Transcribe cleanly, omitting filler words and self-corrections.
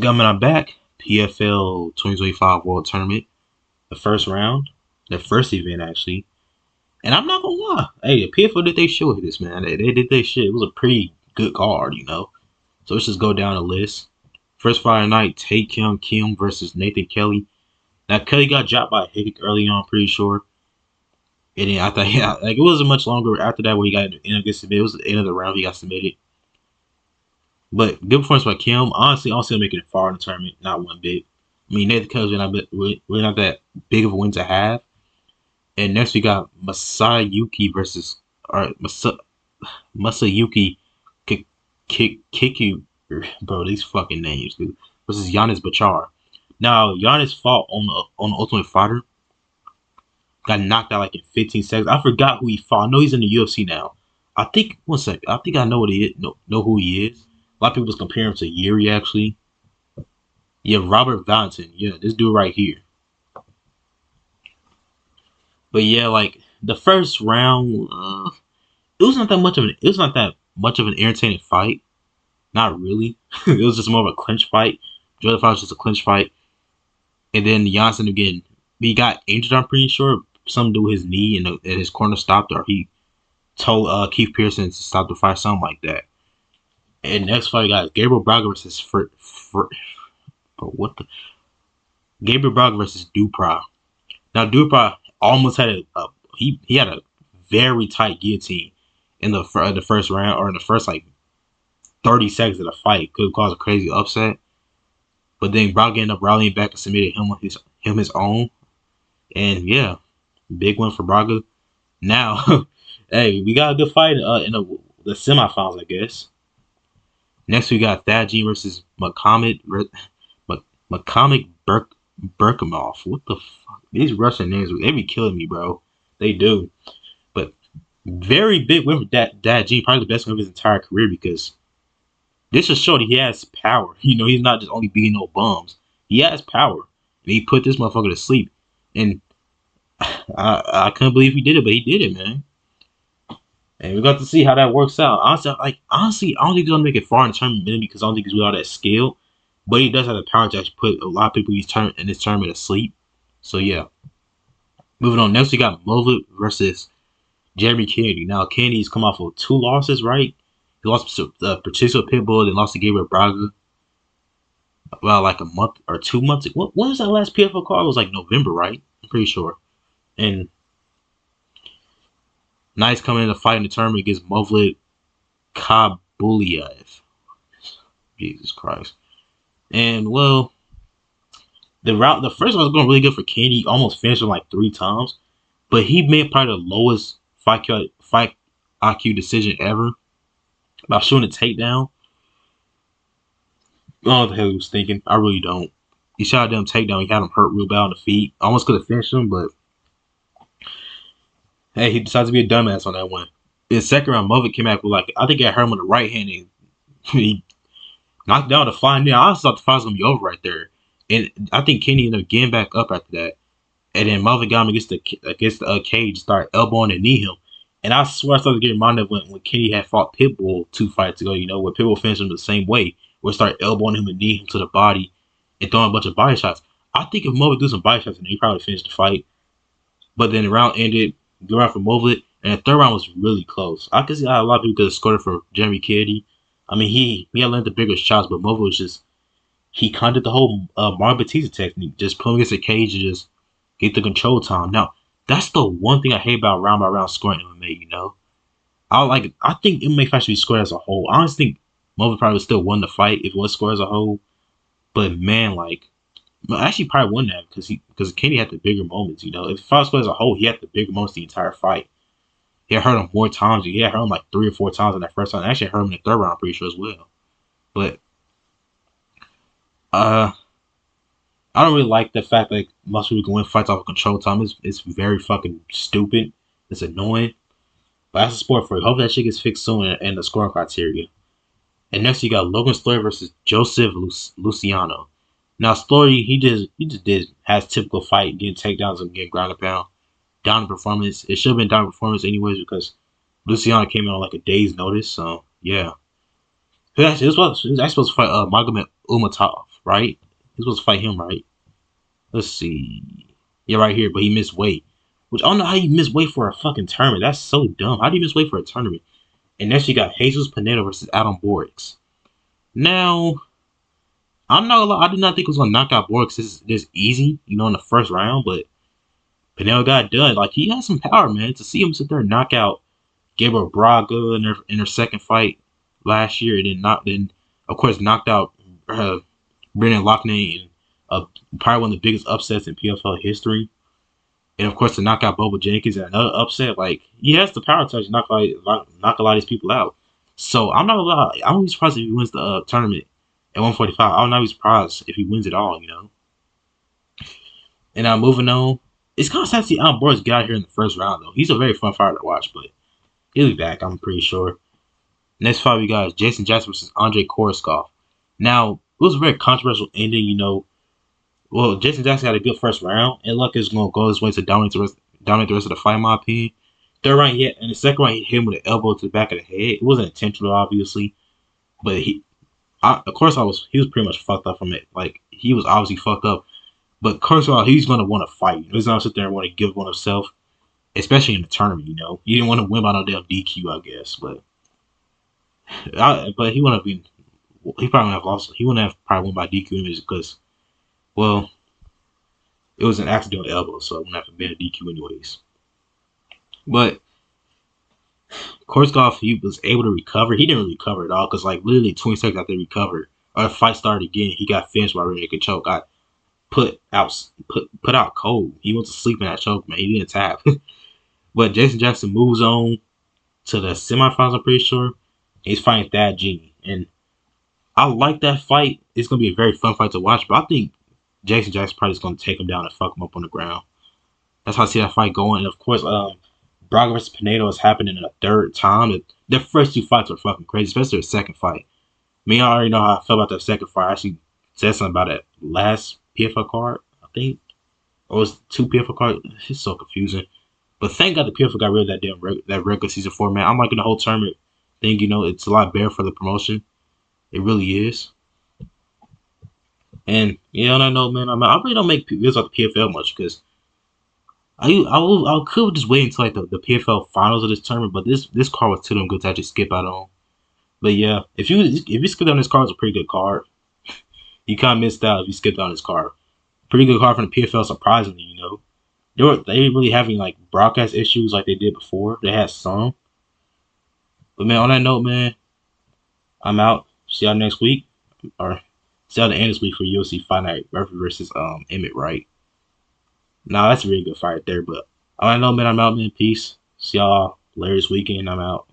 Coming on back, PFL 2025 World Tournament, the first round, the first event actually. And I'm not gonna lie, hey, the PFL did they shit with this, man. They did their shit. It was a pretty good card, you know. So let's just go down the list. First Friday night, Kim versus Nathan Kelly. Now Kelly got dropped by Hick early on, pretty sure. And then I thought, yeah, like it wasn't much longer after that where he got ended up getting submitted. It was the end of the round he got submitted. But good performance by Kim. Honestly, I don't see him making it far in the tournament, not one bit. I mean, Nathan Kelly's we're not that big of a win to have. And next we got Masayuki versus or Masayuki Kiku, bro. These fucking names, dude. Versus Giannis Bachar. Now Giannis fought on the Ultimate Fighter. Got knocked out like in 15 seconds. I forgot who he fought. I know he's in the UFC now. I think one second. I think I know what he is. Know who he is. A lot of people was comparing him to Yuri actually. Yeah, Robert Valentin. Yeah, this dude right here. But yeah, like the first round, it was not that much of an entertaining fight. Not really. It was just more of a clinch fight. The other fight was just a clinch fight. And then Janssen again, he got injured. I'm pretty sure some dude his knee and his corner stopped, or he told Keith Pearson to stop the fight, something like that. And next fight, got Gabriel Braga versus Gabriel Braga versus Duprat. Now Duprat almost had he had a very tight guillotine in the first round, or in the first like 30 seconds of the fight. Could have caused a crazy upset. But then Braga ended up rallying back and submitted him his own. And yeah, big win for Braga. Now, hey, we got a good fight in the semifinals, I guess. Next, we got Thaddeus versus Muhammad Berkimov. What the fuck? These Russian names, they be killing me, bro. They do. But very big win for Thaddeus. Probably the best win of his entire career, because this just showed he has power. You know, he's not just only beating no bums. He has power. And he put this motherfucker to sleep. And I couldn't believe he did it, but he did it, man. And we got to see how that works out. Honestly, I don't think he's gonna make it far in the tournament because I don't think he's without that skill. But he does have the power to actually put a lot of people in this tournament to sleep. So yeah. Moving on. Next we got Movlet versus Jeremy Kennedy. Now Kennedy's come off of 2 losses, right? He lost to Patricio Pitbull, then lost to Gabriel Braga. About like a month or 2 months. When was that last PFL card? It was like November, right? I'm pretty sure. And now he's coming in to fight in the tournament against Movlet Kabuliev. Jesus Christ. And well, the first one was going really good for Kenny. He almost finished him like 3 times. But he made probably the lowest fight IQ decision ever about shooting a takedown. I don't know what the hell he was thinking. I really don't. He shot a damn takedown. He had him hurt real bad on the feet. Almost could have finished him, but hey, he decided to be a dumbass on that one. In the second round, Movlet came back with like, I think I hurt him on the right hand, and he knocked down the fight. Now I thought the fight was gonna be over right there, and I think Kenny ended up getting back up after that. And then Movlet got him against the cage, started elbowing and knee him. And I swear I started getting reminded when Kenny had fought Pitbull 2 fights ago. You know, where Pitbull finished him the same way, where started elbowing him and knee him to the body and throwing a bunch of body shots. I think if Movlet do some body shots, then he probably finished the fight. But then the round ended. Good round for Movlet, and the third round was really close. I could see how a lot of people could have scored it for Jeremy Kennedy. I mean, he had learned the bigger shots, but Movlet was just, he kind of did the whole Mark Batista technique, just put him against the cage and just get the control time. Now, that's the one thing I hate about round by round scoring MMA. You know, I think MMA fight should be scored as a whole. I honestly think Movlet probably still won the fight if it was scored as a whole, but man, like. Actually, probably won that because Kenny had the bigger moments. You know, if fight scored as a whole, he had the bigger moments the entire fight. He had hurt him more times. He had hurt him like 3 or 4 times in that first round. Actually, hurt him in the third round, I'm pretty sure as well. But I don't really like the fact that most people can win fights off of control time. It's very fucking stupid. It's annoying. But that's a sport for you. Hopefully that shit gets fixed soon in the scoring criteria. And next you got Logan Story versus Joseph Luciano. Now Story, he just has typical fight, getting takedowns and getting ground and pound. Down performance. It should have been down performance anyways because Luciano came in on like a day's notice. So yeah. He was actually supposed to fight Magomed Umatov. right? He's supposed to fight him, right? Let's see. Yeah, right here, but he missed weight. Which I don't know how you miss weight for a fucking tournament. That's so dumb. How do you miss weight for a tournament? And next you got Jesus Pineda versus Adam Borix. Now, I'm not gonna lie, I did not think it was gonna knock out Borix this easy, in the first round, but Pineda got done. Like he has some power, man. To see him sit there and knock out Gabriel Braga in her second fight last year, and then of course knocked out Brendan Loughnane in probably one of the biggest upsets in PFL history. And of course, to knock out Bobo Jenkins in another upset, like he has the power touch to knock a lot of these people out. So I'm not gonna lie, I won't be surprised if he wins the tournament at 145. I would not be surprised if he wins it all. And moving on, it's kind of sad to see Alan Boris get out here in the first round though. He's a very fun fighter to watch, but he'll be back, I'm pretty sure. Next fight we got is Jason Jackson versus Andre Koreshkov. Now, it was a very controversial ending. Well, Jason Jackson had a good first round, and luck is going to go his way to dominate the rest of the fight, in my opinion. Third round, in the second round, he hit him with an elbow to the back of the head. It wasn't intentional, obviously, but he was pretty much fucked up from it. Like, he was obviously fucked up. But Koreshkov, he's going to want to fight. He's not going to sit there and want to give one himself, especially in the tournament, He didn't want to win by no damn DQ, I guess, but he wouldn't have been. He probably wouldn't have lost. He wouldn't have probably won by DQ anyways because, well, it was an accidental elbow, so it wouldn't have been a DQ anyways. But Koreshkov, he was able to recover. He didn't really recover at all because, like, literally 20 seconds after he recovered, or the fight started again, he got finished by rear naked choke. Got put out cold. He went to sleep in that choke, man. He didn't tap. But Jason Jackson moves on to the semifinals, I'm pretty sure. He's fighting Thad Genie. And I like that fight. It's going to be a very fun fight to watch, but I think Jason Jackson probably is going to take him down and fuck him up on the ground. That's how I see that fight going. And of course, Braga versus Pineda is happening a third time. The first two fights are fucking crazy, especially the second fight. I already know how I felt about that second fight. I actually said something about it last PFL card, I think. Or it was two PFL cards. It's so confusing. But thank God the PFL got rid of that damn that regular season format. I'm liking the whole tournament thing. It's a lot better for the promotion. It really is. And on that note, man, I really don't make videos about the PFL much because I could just wait until like the PFL finals of this tournament. But this card was too damn good to actually skip out on. But yeah, if you skip on this card, it's a pretty good card. You kind of missed out if you skipped on this card. Pretty good card from the PFL, surprisingly. They didn't really having like broadcast issues like they did before. They had some. But man, on that note, man, I'm out. See y'all next week. Or see y'all the end of this week for UFC Fight Night Murphy versus Emmett Wright. Nah, that's a really good fight right there. But on that note, man, I'm out, man. Peace. See y'all later this weekend. I'm out.